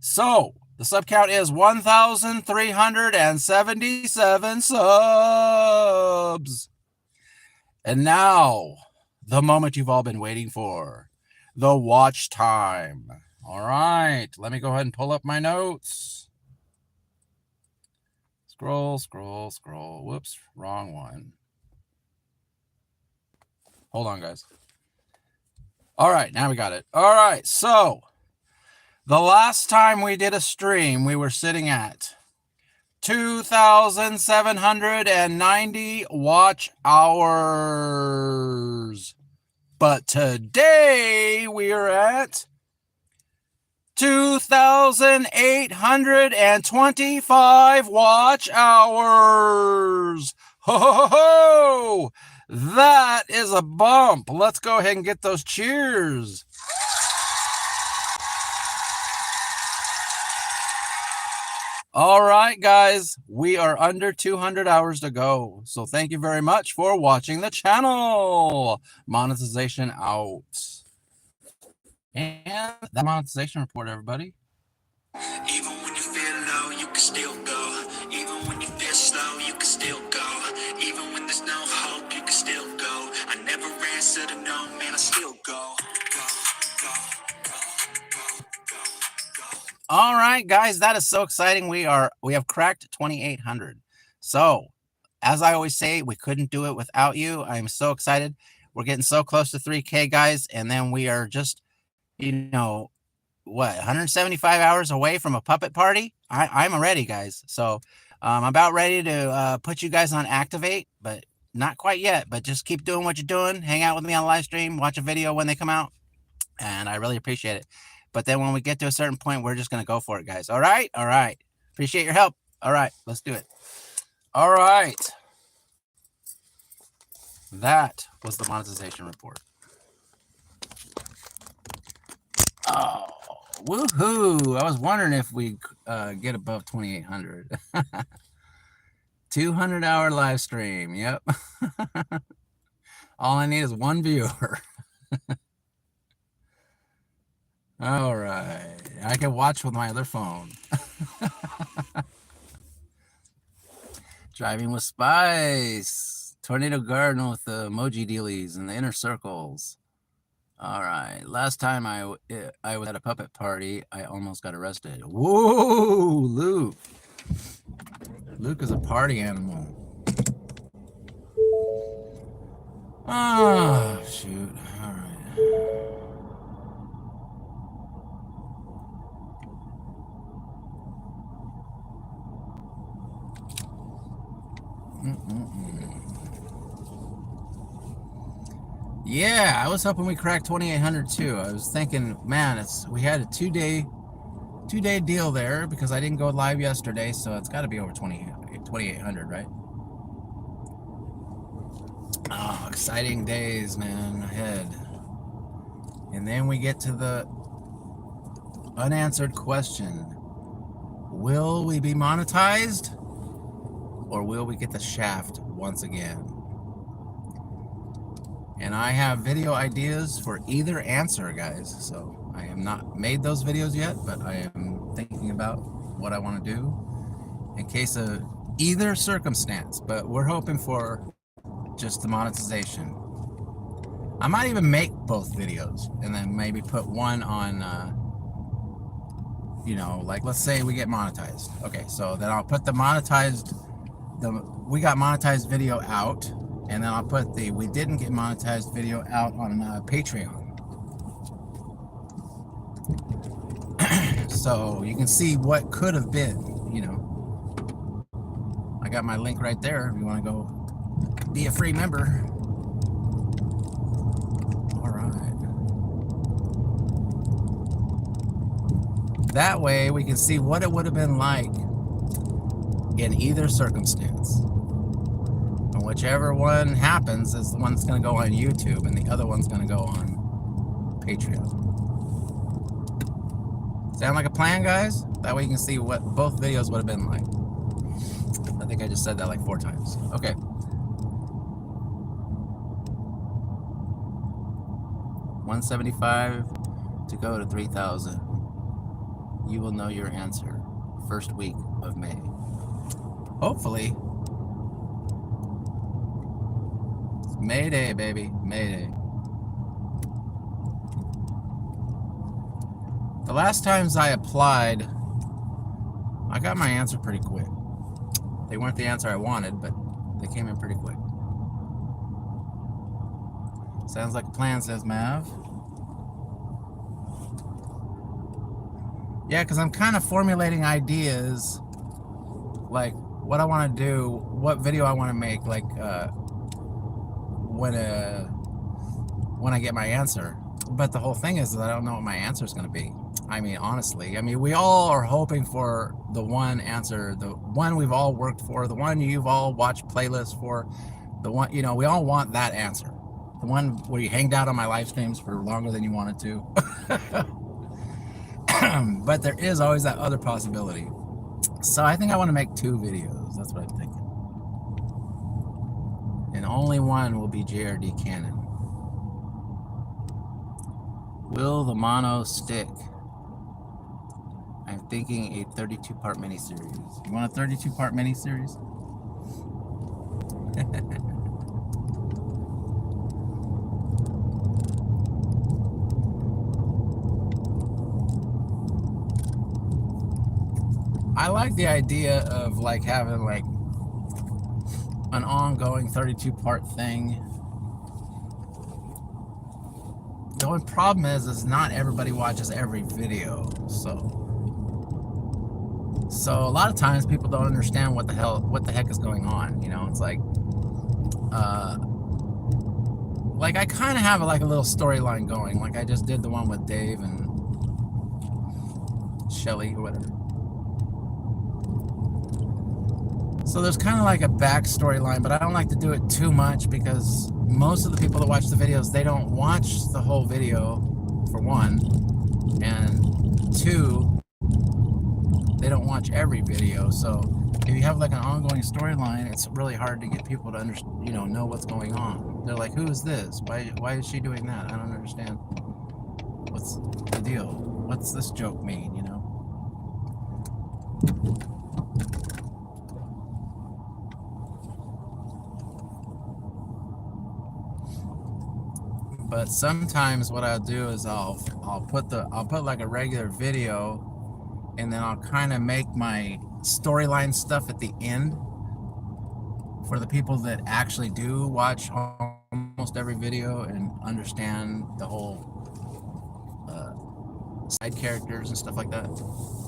S1: So, the sub count is 1,377 subs. And now, the moment you've all been waiting for, the watch time. All right, let me go ahead and pull up my notes. Scroll, scroll, scroll. Whoops, wrong one. Hold on, guys. All right, now we got it. All right, so the last time we did a stream, we were sitting at 2,790 watch hours. But today we are at 2,825 watch hours. Ho, ho, ho, ho! That is a bump. Let's go ahead and get those cheers. All right, guys, we are under 200 hours to go. So thank you very much for watching the channel. Monetization out. And that monetization report, everybody.
S2: Even when you feel low, you can still go. Even when you feel slow, you can still go. Even when there's no hope, you can still go. I never answer to no, man, I still go. Go, go, go, go, go, go.
S1: All right, guys, that is so exciting. We have cracked 2,800. So, as I always say, we couldn't do it without you. I'm so excited. We're getting so close to 3K, guys, and then we are just, you know, what, 175 hours away from a puppet party. I'm ready, guys. So I'm about ready to put you guys on activate, but not quite yet. But just keep doing what you're doing. Hang out with me on live stream. Watch a video when they come out, and I really appreciate it. But then when we get to a certain point, we're just gonna go for it, guys. All right, all right. Appreciate your help. All right, let's do it. All right. That was the monetization report. Oh, woohoo! I was wondering if we get above 2,800. 200-hour live stream. Yep. All I need is one viewer. All right. I can watch with my other phone. Driving with Spice. Tornado Garden with the emoji dealies and the inner circles. All right. Last time I was at a puppet party, I almost got arrested. Whoa, Luke. Luke is a party animal. Oh, shoot. All right. Yeah, I was hoping we cracked 2,800 too. I was thinking, man, we had a two-day deal there because I didn't go live yesterday, so it's got to be over 2,800, right? Oh, exciting days, man, ahead. And then we get to the unanswered question. Will we be monetized? Or will we get the shaft once again? And I have video ideas for either answer, guys. So I have not made those videos yet, but I am thinking about what I want to do in case of either circumstance. But we're hoping for just the monetization. I might even make both videos and then maybe put one on, you know, like let's say we get monetized. Okay, so then I'll put the we got monetized video out, and then I'll put the we didn't get monetized video out on Patreon. So you can see what could have been, you know. I got my link right there if you want to go be a free member. All right. That way we can see what it would have been like in either circumstance. And whichever one happens is the one that's going to go on YouTube, and the other one's going to go on Patreon. Sound like a plan, guys? That way you can see what both videos would have been like. I think I just said that like 4 times. Okay. 175 to go to 3,000. You will know your answer first week of May. Hopefully. It's May Day, baby. May Day. The last times I applied, I got my answer pretty quick. They weren't the answer I wanted, but they came in pretty quick. Sounds like a plan, says Mav. Yeah, because I'm kind of formulating ideas, like what I want to do, what video I want to make, like when I get my answer. But the whole thing is that I don't know what my answer is going to be. I mean, honestly, I mean, we all are hoping for the one answer, the one we've all worked for, the one you've all watched playlists for, the one, you know, we all want that answer. The one where you hanged out on my live streams for longer than you wanted to. But there is always that other possibility. So I think I want to make 2 videos. That's what I'm thinking. And only one will be JRD canon. Will the mono stick? I'm thinking a 32-part miniseries. You want a 32-part miniseries? I like the idea of like having like an ongoing 32-part thing. The only problem is not everybody watches every video, so a lot of times people don't understand what the heck is going on. You know, it's like I kind of have like a little storyline going. Like I just did the one with Dave and Shelly or whatever. So there's kind of like a backstory line, but I don't like to do it too much because most of the people that watch the videos, they don't watch the whole video, for one, and 2, they don't watch every video. So if you have like an ongoing storyline, it's really hard to get people to understand, you know what's going on. They're like, who is this? Why is she doing that? I don't understand. What's the deal? What's this joke mean, you know? But sometimes what I'll do is I'll put like a regular video, and then I'll kind of make my storyline stuff at the end for the people that actually do watch almost every video and understand the whole side characters and stuff like that.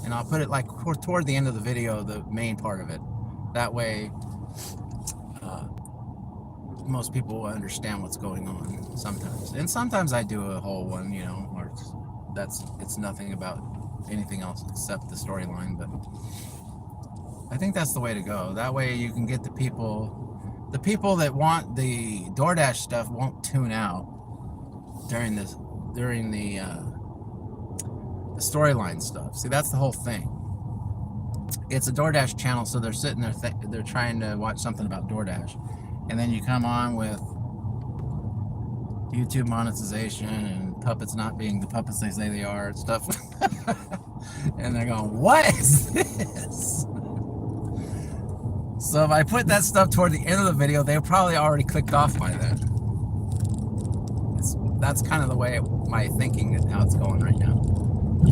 S1: And I'll put it like toward the end of the video, the main part of it. That way most people will understand what's going on sometimes. And sometimes I do a whole one, you know, where it's nothing about anything else except the storyline. But I think that's the way to go. That way you can get the people that want the Doordash stuff won't tune out during the storyline stuff. See, that's the whole thing. It's a Doordash channel, so they're sitting there, they're trying to watch something about Doordash. And then you come on with YouTube monetization and puppets not being the puppets they say they are and stuff. And they're going, what is this? So if I put that stuff toward the end of the video, they probably already clicked off by then. that's kind of the way my thinking is how it's going right now.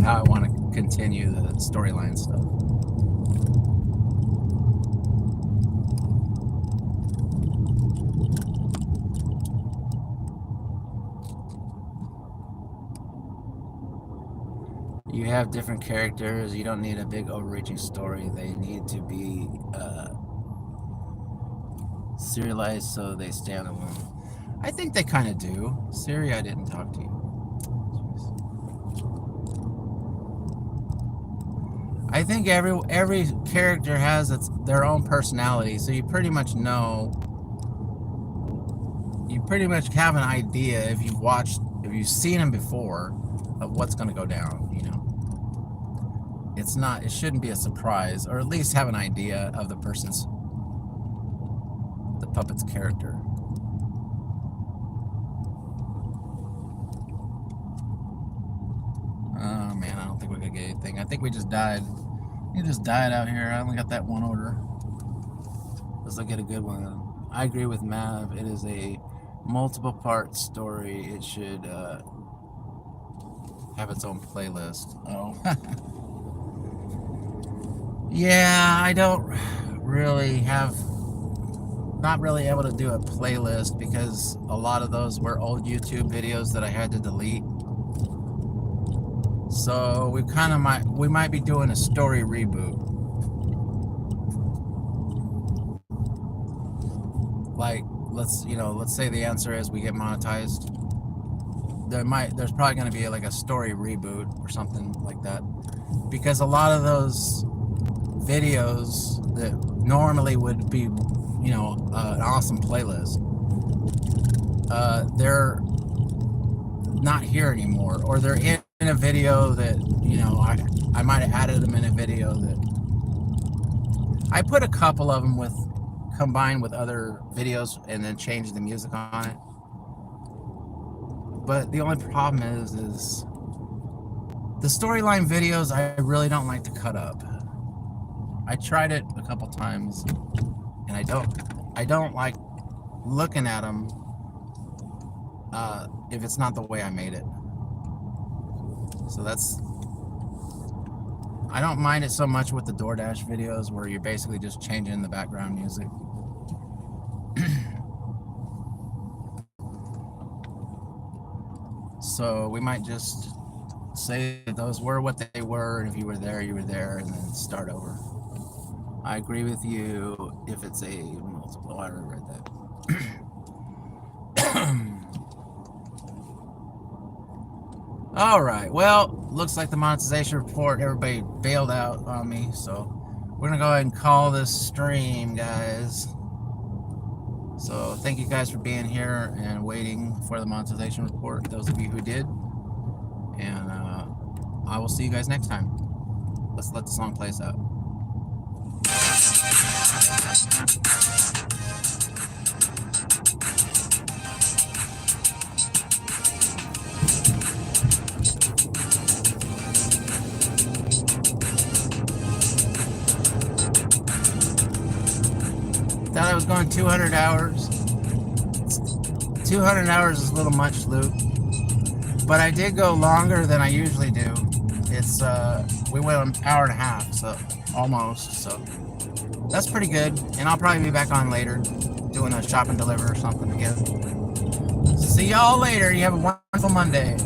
S1: How I want to continue the storyline stuff. You have different characters. You don't need a big overreaching story. They need to be serialized so they stand alone. I think they kind of do. Siri, I didn't talk to you. I think every character has their own personality, so you pretty much know. You pretty much have an idea if you've seen them before, of what's going to go down. You know, it shouldn't be a surprise, or at least have an idea of the puppet's character. Oh man, I don't think we're gonna get anything. I think we just died. We just died out here. I only got that one order. Let's look at a good one. I agree with Mav. It is a multiple part story. It should have its own playlist. Oh. Yeah, I don't really not really able to do a playlist because a lot of those were old YouTube videos that I had to delete. So we might be doing a story reboot. Like let's say the answer is we get monetized. There's probably going to be like a story reboot or something like that, because a lot of those videos that normally would be, an awesome playlist, they're not here anymore, or they're in a video that, I might have added them in a video that I put a couple of them combined with other videos and then changed the music on it. But the only problem is the storyline videos I really don't like to cut up. I tried it a couple times, and I don't like looking at them if it's not the way I made it. So I don't mind it so much with the Doordash videos where you're basically just changing the background music. So we might just say that those were what they were, and if you were there, you were there, and then start over. I agree with you if it's a multiple. I already read that. All right. Well, looks like the monetization report, everybody bailed out on me, so we're going to go ahead and call this stream, guys. So thank you guys for being here and waiting for the monetization report, those of you who did. And I will see you guys next time. Let's let the song play us out. Thought I was going 200 hours. 200 hours is a little much, Luke. But I did go longer than I usually do. It's we went an hour and a half, so almost. So that's pretty good. And I'll probably be back on later, doing a shop and deliver or something again. See y'all later. You have a wonderful Monday.